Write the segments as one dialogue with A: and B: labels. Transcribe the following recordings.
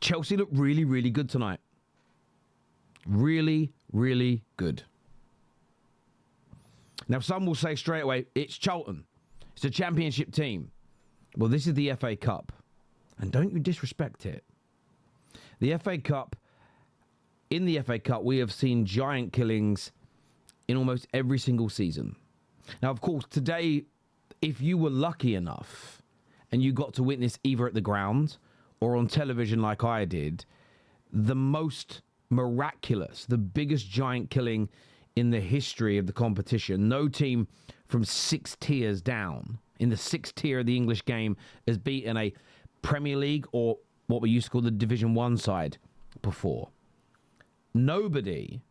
A: Chelsea looked really, really good tonight. Really, really good. Now, some will say straight away, it's Charlton. It's a championship team. Well, this is the FA Cup. And don't you disrespect it. The FA Cup, in the FA Cup, we have seen giant killings in almost every single season. Now, of course, today, if you were lucky enough and you got to witness either at the ground or on television like I did, the most miraculous, the biggest giant killing in the history of the competition. No team from 6 tiers down, in the 6th tier of the English game, has beaten a Premier League or what we used to call the Division 1 side before. Nobody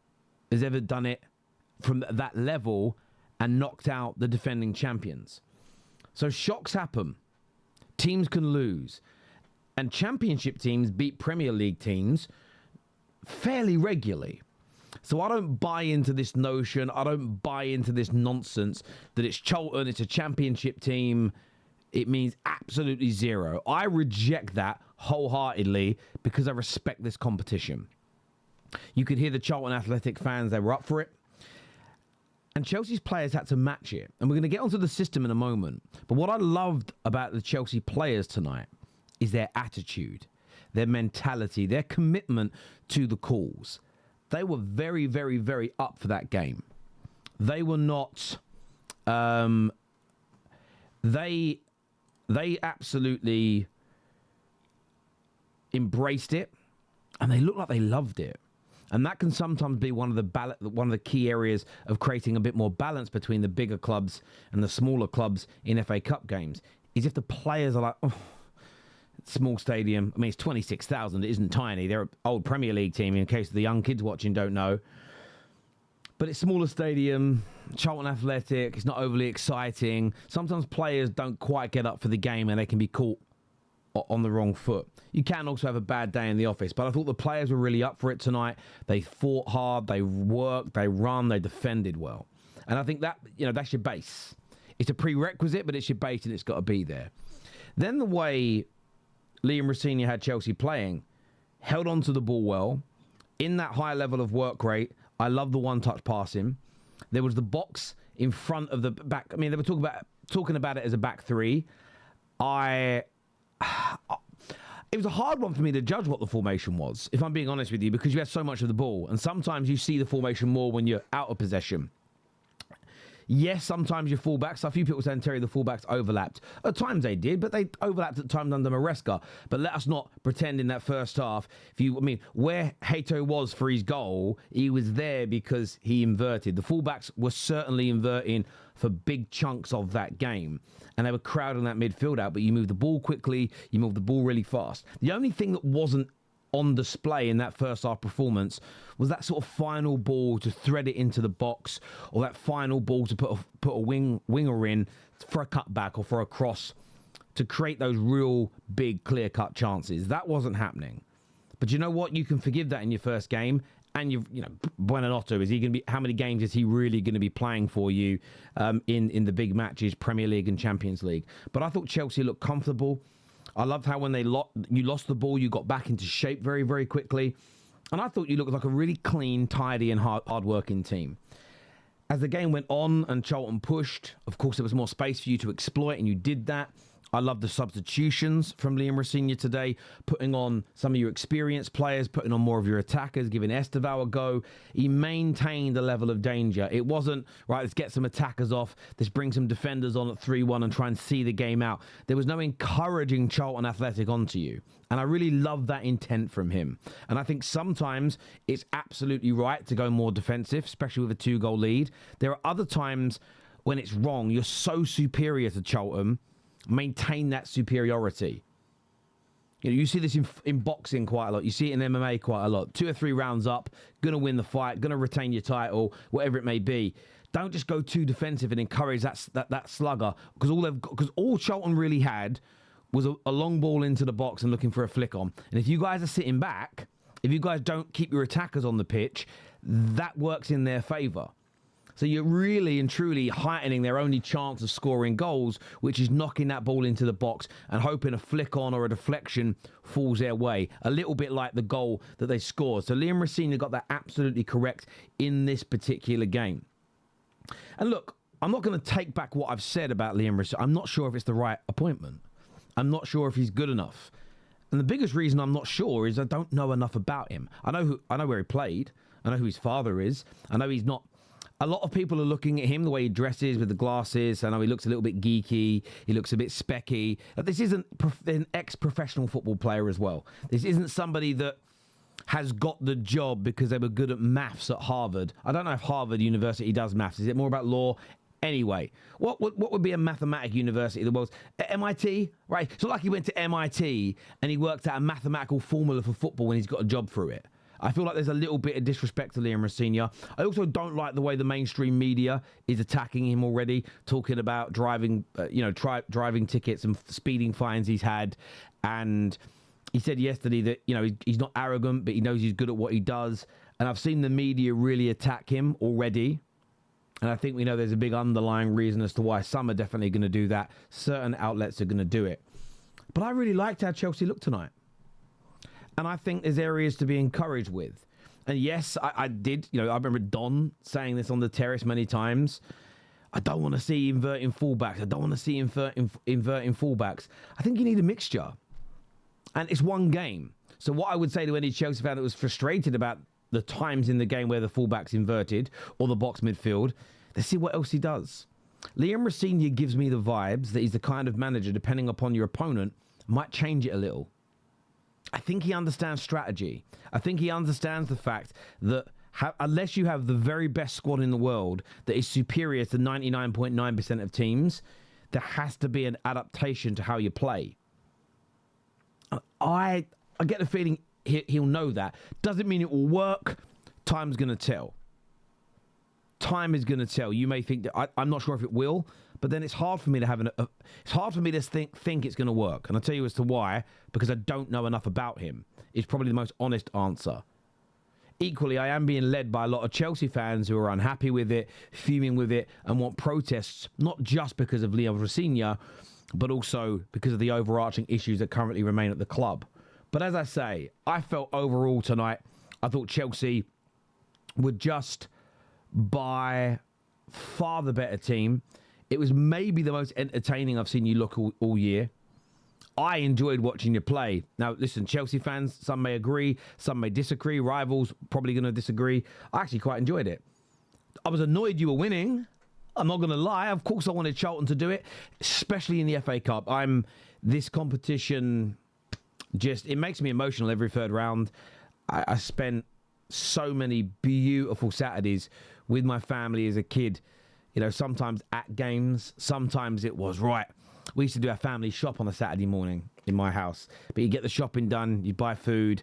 A: has ever done it from that level and knocked out the defending champions. So shocks happen. Teams can lose. And championship teams beat Premier League teams fairly regularly. So I don't buy into this notion. I don't buy into this nonsense that it's Charlton, it's a championship team. It means absolutely zero. I reject that wholeheartedly because I respect this competition. You could hear the Charlton Athletic fans, they were up for it. And Chelsea's players had to match it. And we're going to get onto the system in a moment. But what I loved about the Chelsea players tonight is their attitude, their mentality, their commitment to the cause. They were very, very, very up for that game. They were not... They absolutely embraced it, and they looked like they loved it. And that can sometimes be one of the key areas of creating a bit more balance between the bigger clubs and the smaller clubs in FA Cup games, is if the players are like, oh, small stadium. I mean, it's 26,000. It isn't tiny. They're an old Premier League team, in case the young kids watching don't know. But it's smaller stadium, Charlton Athletic, it's not overly exciting. Sometimes players don't quite get up for the game and they can be caught on the wrong foot. You can also have a bad day in the office, but I thought the players were really up for it tonight. They fought hard, they worked, they run, they defended well. And I think that, that's your base. It's a prerequisite, but it's your base and it's got to be there. Then the way Liam Rosenior had Chelsea playing, held on to the ball well, in that high level of work rate. I love the one-touch passing. There was the box in front of the back. I mean, they were talking about it as a back three. It was a hard one for me to judge what the formation was, if I'm being honest with you, because you had so much of the ball. And sometimes you see the formation more when you're out of possession. Yes, sometimes your fullbacks, a few people saying, Terry, the fullbacks overlapped. At times they did, but they overlapped at times under Maresca. But let us not pretend in that first half, where Hato was for his goal, he was there because he inverted. The fullbacks were certainly inverting for big chunks of that game. And they were crowding that midfield out, but you moved the ball quickly, you moved the ball really fast. The only thing that wasn't on display in that first half performance was that sort of final ball to thread it into the box, or that final ball to put a winger in for a cutback or for a cross to create those real big clear-cut chances. That wasn't happening. But you know what? You can forgive that in your first game. And Buonanotte, is he going to be? How many games is he really going to be playing for you in the big matches, Premier League and Champions League? But I thought Chelsea looked comfortable. I loved how when you lost the ball, you got back into shape very, very quickly. And I thought you looked like a really clean, tidy and hard-working team. As the game went on and Charlton pushed, of course, there was more space for you to exploit, and you did that. I love the substitutions from Liam Rosenior today, putting on some of your experienced players, putting on more of your attackers, giving Estevao a go. He maintained a level of danger. It wasn't, right, let's get some attackers off, let's bring some defenders on at 3-1 and try and see the game out. There was no encouraging Charlton Athletic onto you. And I really love that intent from him. And I think sometimes it's absolutely right to go more defensive, especially with a 2-goal lead. There are other times when it's wrong. You're so superior to Charlton. Maintain that superiority. You see this in boxing quite a lot. You see it in MMA quite a lot. 2 or 3 rounds up, going to win the fight, going to retain your title, whatever it may be. Don't just go too defensive and encourage that slugger, because all Charlton really had was a long ball into the box and looking for a flick on. And if you guys are sitting back, if you guys don't keep your attackers on the pitch, that works in their favour. So you're really and truly heightening their only chance of scoring goals, which is knocking that ball into the box and hoping a flick on or a deflection falls their way. A little bit like the goal that they scored. So Liam Rosenior got that absolutely correct in this particular game. And look, I'm not going to take back what I've said about Liam Rosenior. I'm not sure if it's the right appointment. I'm not sure if he's good enough. And the biggest reason I'm not sure is I don't know enough about him. I know where he played. I know who his father is. I know he's not... A lot of people are looking at him, the way he dresses with the glasses. I know he looks a little bit geeky. He looks a bit specky. This isn't an ex-professional football player as well. This isn't somebody that has got the job because they were good at maths at Harvard. I don't know if Harvard University does maths. Is it more about law? Anyway, what would be a mathematic university? The world's MIT, right? So like he went to MIT and he worked out a mathematical formula for football and he's got a job through it. I feel like there's a little bit of disrespect to Liam Rosenior. I also don't like the way the mainstream media is attacking him already, talking about driving tickets and speeding fines he's had. And he said yesterday that, he's not arrogant, but he knows he's good at what he does. And I've seen the media really attack him already. And I think we know there's a big underlying reason as to why some are definitely going to do that. Certain outlets are going to do it. But I really liked how Chelsea looked tonight. And I think there's areas to be encouraged with. And yes, I did. I remember Don saying this on the terrace many times. I don't want to see inverting fullbacks. I don't want to see inverting fullbacks. I think you need a mixture. And it's one game. So what I would say to any Chelsea fan that was frustrated about the times in the game where the fullback's inverted or the box midfield, let's see what else he does. Liam Rosenior gives me the vibes that he's the kind of manager, depending upon your opponent, might change it a little. I think he understands strategy. I think he understands the fact that unless you have the very best squad in the world that is superior to 99.9% of teams, there has to be an adaptation to how you play. I get the feeling he'll know that. Doesn't mean it will work. Time's going to tell. Time is going to tell. You may think that I'm not sure if it will, but then it's hard for me to have it's hard for me to think it's going to work. And I'll tell you as to why, because I don't know enough about him. It's probably the most honest answer. Equally, I am being led by a lot of Chelsea fans who are unhappy with it, fuming with it, and want protests, not just because of Liam Rosenior, but also because of the overarching issues that currently remain at the club. But as I say, I felt overall tonight, I thought Chelsea were just by far the better team. It was maybe the most entertaining I've seen you look all year. I enjoyed watching you play. Now, listen, Chelsea fans, some may agree, some may disagree. Rivals probably going to disagree. I actually quite enjoyed it. I was annoyed you were winning. I'm not going to lie. Of course, I wanted Charlton to do it, especially in the FA Cup. This competition it makes me emotional every third round. I spent so many beautiful Saturdays with my family as a kid. Sometimes at games, sometimes it was right. We used to do our family shop on a Saturday morning in my house. But you get the shopping done, you buy food,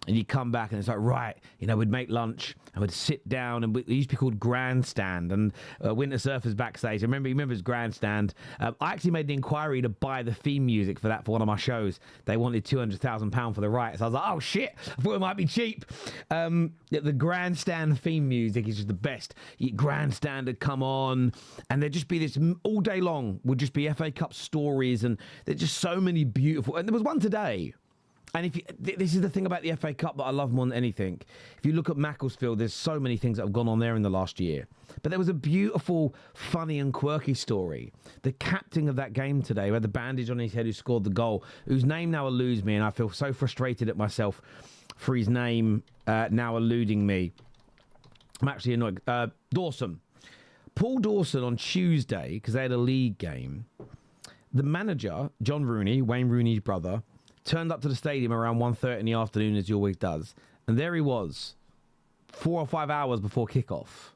A: and you come back and it's like, right, we'd make lunch and we'd sit down and it used to be called Grandstand and Winter Surfers backstage. I remember his Grandstand. I actually made the inquiry to buy the theme music for one of my shows. They wanted £200,000 for the rights. I was like, oh shit, I thought it might be cheap. The Grandstand theme music is just the best. Grandstand would come on and there'd just be this all day long would just be FA Cup stories and there's just so many beautiful, and there was one today. And this is the thing about the FA Cup that I love more than anything. If you look at Macclesfield, there's so many things that have gone on there in the last year. But there was a beautiful, funny and quirky story. The captain of that game today, who had the bandage on his head, who scored the goal, whose name now eludes me, and I feel so frustrated at myself for his name now eluding me. I'm actually annoyed. Dawson. Paul Dawson on Tuesday, because they had a league game, the manager, John Rooney, Wayne Rooney's brother, turned up to the stadium around 1:30 in the afternoon, as he always does. And there he was, 4 or 5 hours before kickoff.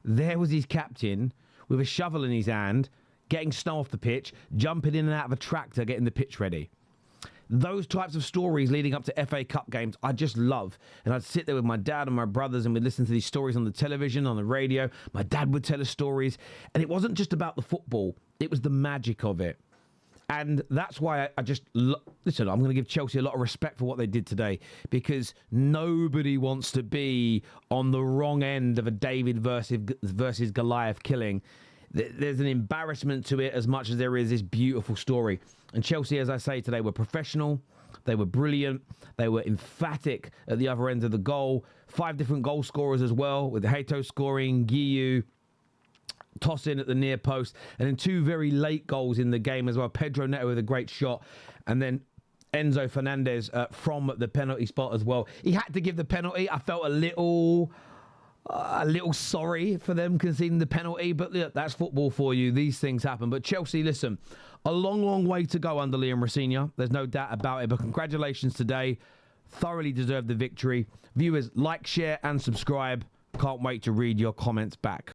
A: There was his captain with a shovel in his hand, getting snow off the pitch, jumping in and out of a tractor, getting the pitch ready. Those types of stories leading up to FA Cup games, I just love. And I'd sit there with my dad and my brothers and we'd listen to these stories on the television, on the radio. My dad would tell us stories. And it wasn't just about the football. It was the magic of it. And that's why I just listen. I'm going to give Chelsea a lot of respect for what they did today, because nobody wants to be on the wrong end of a David versus Goliath killing. There's an embarrassment to it as much as there is this beautiful story. And Chelsea, as I say today, were professional. They were brilliant. They were emphatic at the other end of the goal. 5 different goal scorers as well, with Hato scoring, Guiu tossing at the near post, and then 2 very late goals in the game as well. Pedro Neto with a great shot, and then Enzo Fernandez from the penalty spot as well. He had to give the penalty. I felt a little sorry for them conceding the penalty, but look, that's football for you. These things happen. But Chelsea, listen, a long way to go under Liam Rosenior. There's no doubt about it, but congratulations today. Thoroughly deserved the victory. Viewers, like, share and subscribe. Can't wait to read your comments back.